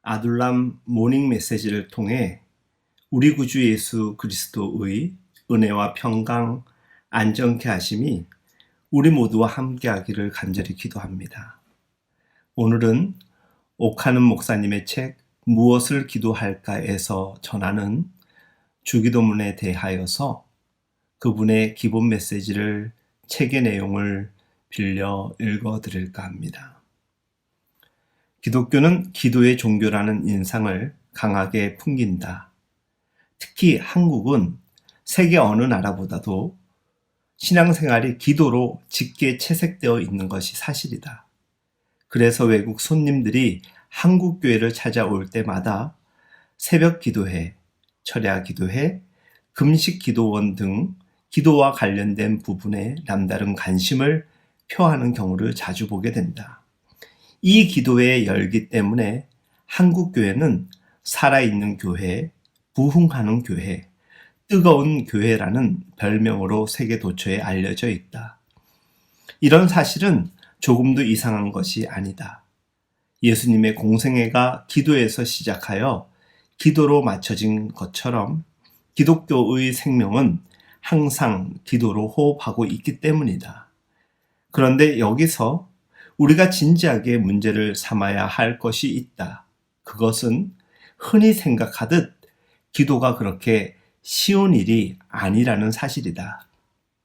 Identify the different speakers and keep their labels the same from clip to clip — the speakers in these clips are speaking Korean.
Speaker 1: 아둘람 모닝 메시지를 통해 우리 구주 예수 그리스도의 은혜와 평강, 안정케 하심이 우리 모두와 함께 하기를 간절히 기도합니다. 오늘은 옥하는 목사님의 책 무엇을 기도할까에서 전하는 주기도문에 대하여서 그분의 기본 메시지를 책의 내용을 빌려 읽어드릴까 합니다. 기독교는 기도의 종교라는 인상을 강하게 풍긴다. 특히 한국은 세계 어느 나라보다도 신앙생활이 기도로 짙게 채색되어 있는 것이 사실이다. 그래서 외국 손님들이 한국 교회를 찾아올 때마다 새벽 기도회, 철야 기도회, 금식 기도원 등 기도와 관련된 부분에 남다른 관심을 표하는 경우를 자주 보게 된다. 이 기도의 열기 때문에 한국 교회는 살아있는 교회, 부흥하는 교회, 뜨거운 교회라는 별명으로 세계 도처에 알려져 있다. 이런 사실은 조금도 이상한 것이 아니다. 예수님의 공생애가 기도에서 시작하여 기도로 맞춰진 것처럼 기독교의 생명은 항상 기도로 호흡하고 있기 때문이다. 그런데 여기서 우리가 진지하게 문제를 삼아야 할 것이 있다. 그것은 흔히 생각하듯 기도가 그렇게 쉬운 일이 아니라는 사실이다.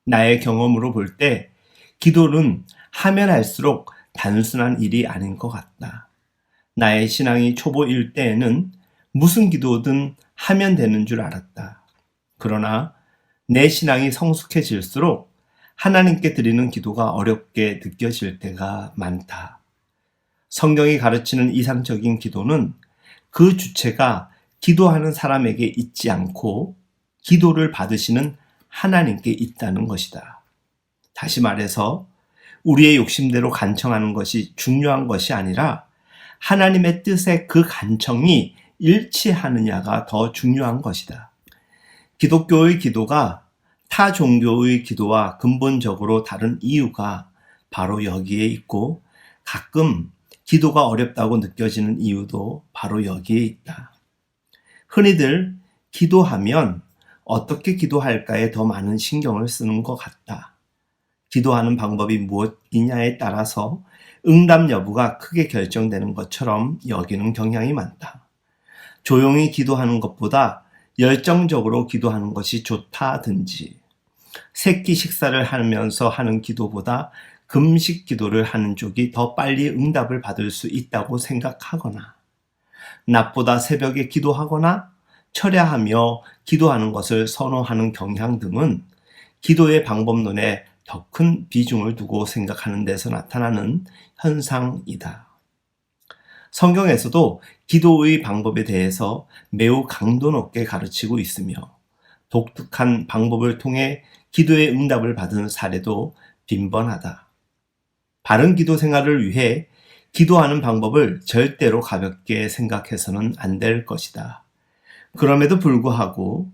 Speaker 1: 나의 경험으로 볼 때 기도는 하면 할수록 단순한 일이 아닌 것 같다. 나의 신앙이 초보일 때에는 무슨 기도든 하면 되는 줄 알았다. 그러나 내 신앙이 성숙해질수록 하나님께 드리는 기도가 어렵게 느껴질 때가 많다. 성경이 가르치는 이상적인 기도는 그 주체가 기도하는 사람에게 있지 않고 기도를 받으시는 하나님께 있다는 것이다. 다시 말해서 우리의 욕심대로 간청하는 것이 중요한 것이 아니라 하나님의 뜻에 그 간청이 일치하느냐가 더 중요한 것이다. 기독교의 기도가 타 종교의 기도와 근본적으로 다른 이유가 바로 여기에 있고 가끔 기도가 어렵다고 느껴지는 이유도 바로 여기에 있다. 흔히들 기도하면 어떻게 기도할까에 더 많은 신경을 쓰는 것 같다. 기도하는 방법이 무엇이냐에 따라서 응답 여부가 크게 결정되는 것처럼 여기는 경향이 많다. 조용히 기도하는 것보다 열정적으로 기도하는 것이 좋다든지 새끼 식사를 하면서 하는 기도보다 금식 기도를 하는 쪽이 더 빨리 응답을 받을 수 있다고 생각하거나 낮보다 새벽에 기도하거나 철야하며 기도하는 것을 선호하는 경향 등은 기도의 방법론에 더 큰 비중을 두고 생각하는 데서 나타나는 현상이다. 성경에서도 기도의 방법에 대해서 매우 강도 높게 가르치고 있으며 독특한 방법을 통해 기도의 응답을 받은 사례도 빈번하다. 바른 기도 생활을 위해 기도하는 방법을 절대로 가볍게 생각해서는 안 될 것이다. 그럼에도 불구하고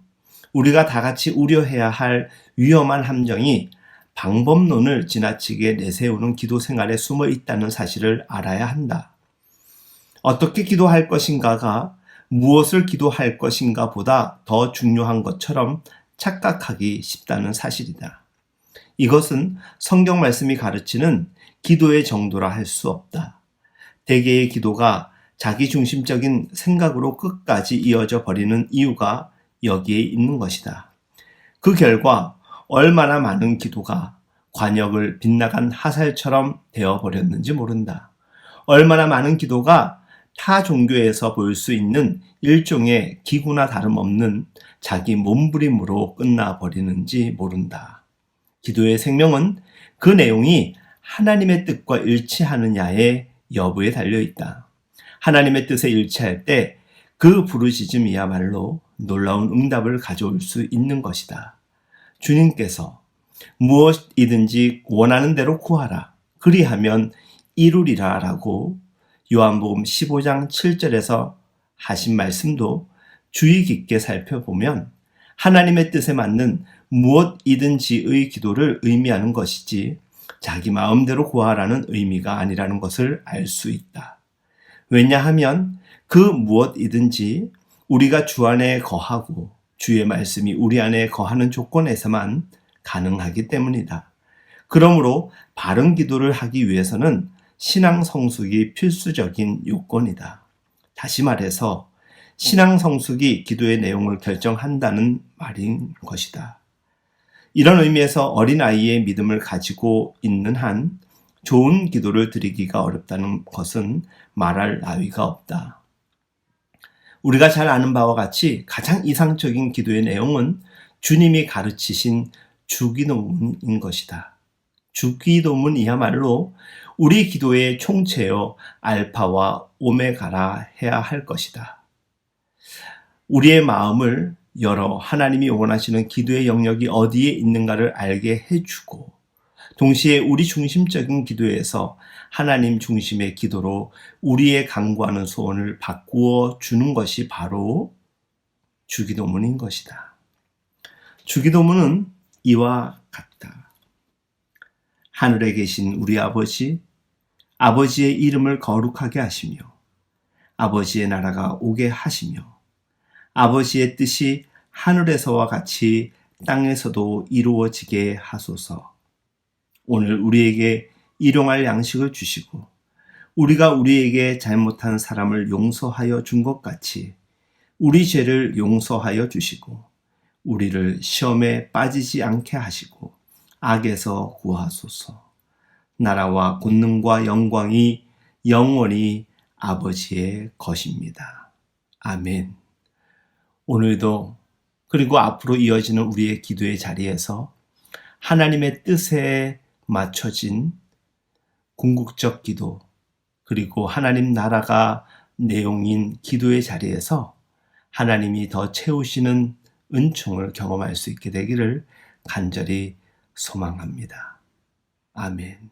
Speaker 1: 우리가 다 같이 우려해야 할 위험한 함정이 방법론을 지나치게 내세우는 기도 생활에 숨어 있다는 사실을 알아야 한다. 어떻게 기도할 것인가가 무엇을 기도할 것인가 보다 더 중요한 것처럼 착각하기 쉽다는 사실이다. 이것은 성경 말씀이 가르치는 기도의 정도라 할 수 없다. 대개의 기도가 자기 중심적인 생각으로 끝까지 이어져 버리는 이유가 여기에 있는 것이다. 그 결과 얼마나 많은 기도가 관역을 빗나간 화살처럼 되어버렸는지 모른다. 얼마나 많은 기도가 타 종교에서 볼 수 있는 일종의 기구나 다름없는 자기 몸부림으로 끝나버리는지 모른다. 기도의 생명은 그 내용이 하나님의 뜻과 일치하느냐의 여부에 달려있다. 하나님의 뜻에 일치할 때 그 부르짖음이야말로 놀라운 응답을 가져올 수 있는 것이다. 주님께서 무엇이든지 원하는 대로 구하라. 그리하면 이루리라 라고 요한복음 15장 7절에서 하신 말씀도 주의 깊게 살펴보면 하나님의 뜻에 맞는 무엇이든지의 기도를 의미하는 것이지 자기 마음대로 구하라는 의미가 아니라는 것을 알 수 있다. 왜냐하면 그 무엇이든지 우리가 주 안에 거하고 주의 말씀이 우리 안에 거하는 조건에서만 가능하기 때문이다. 그러므로 바른 기도를 하기 위해서는 신앙 성숙이 필수적인 요건이다. 다시 말해서 신앙 성숙이 기도의 내용을 결정한다는 말인 것이다. 이런 의미에서 어린아이의 믿음을 가지고 있는 한 좋은 기도를 드리기가 어렵다는 것은 말할 나위가 없다. 우리가 잘 아는 바와 같이 가장 이상적인 기도의 내용은 주님이 가르치신 주기도문인 것이다. 주기도문이야말로 우리 기도의 총체여 알파와 오메가라 해야 할 것이다. 우리의 마음을 열어 하나님이 원하시는 기도의 영역이 어디에 있는가를 알게 해주고 동시에 우리 중심적인 기도에서 하나님 중심의 기도로 우리의 간구하는 소원을 바꾸어 주는 것이 바로 주기도문인 것이다. 주기도문은 이와 같다. 하늘에 계신 우리 아버지, 아버지의 이름을 거룩하게 하시며 아버지의 나라가 오게 하시며 아버지의 뜻이 하늘에서와 같이 땅에서도 이루어지게 하소서. 오늘 우리에게 일용할 양식을 주시고 우리가 우리에게 잘못한 사람을 용서하여 준 것 같이 우리 죄를 용서하여 주시고 우리를 시험에 빠지지 않게 하시고 악에서 구하소서. 나라와 권능과 영광이 영원히 아버지의 것입니다. 아멘. 오늘도 그리고 앞으로 이어지는 우리의 기도의 자리에서 하나님의 뜻에 맞춰진 궁극적 기도 그리고 하나님 나라가 내용인 기도의 자리에서 하나님이 더 채우시는 은총을 경험할 수 있게 되기를 간절히 소망합니다. 아멘.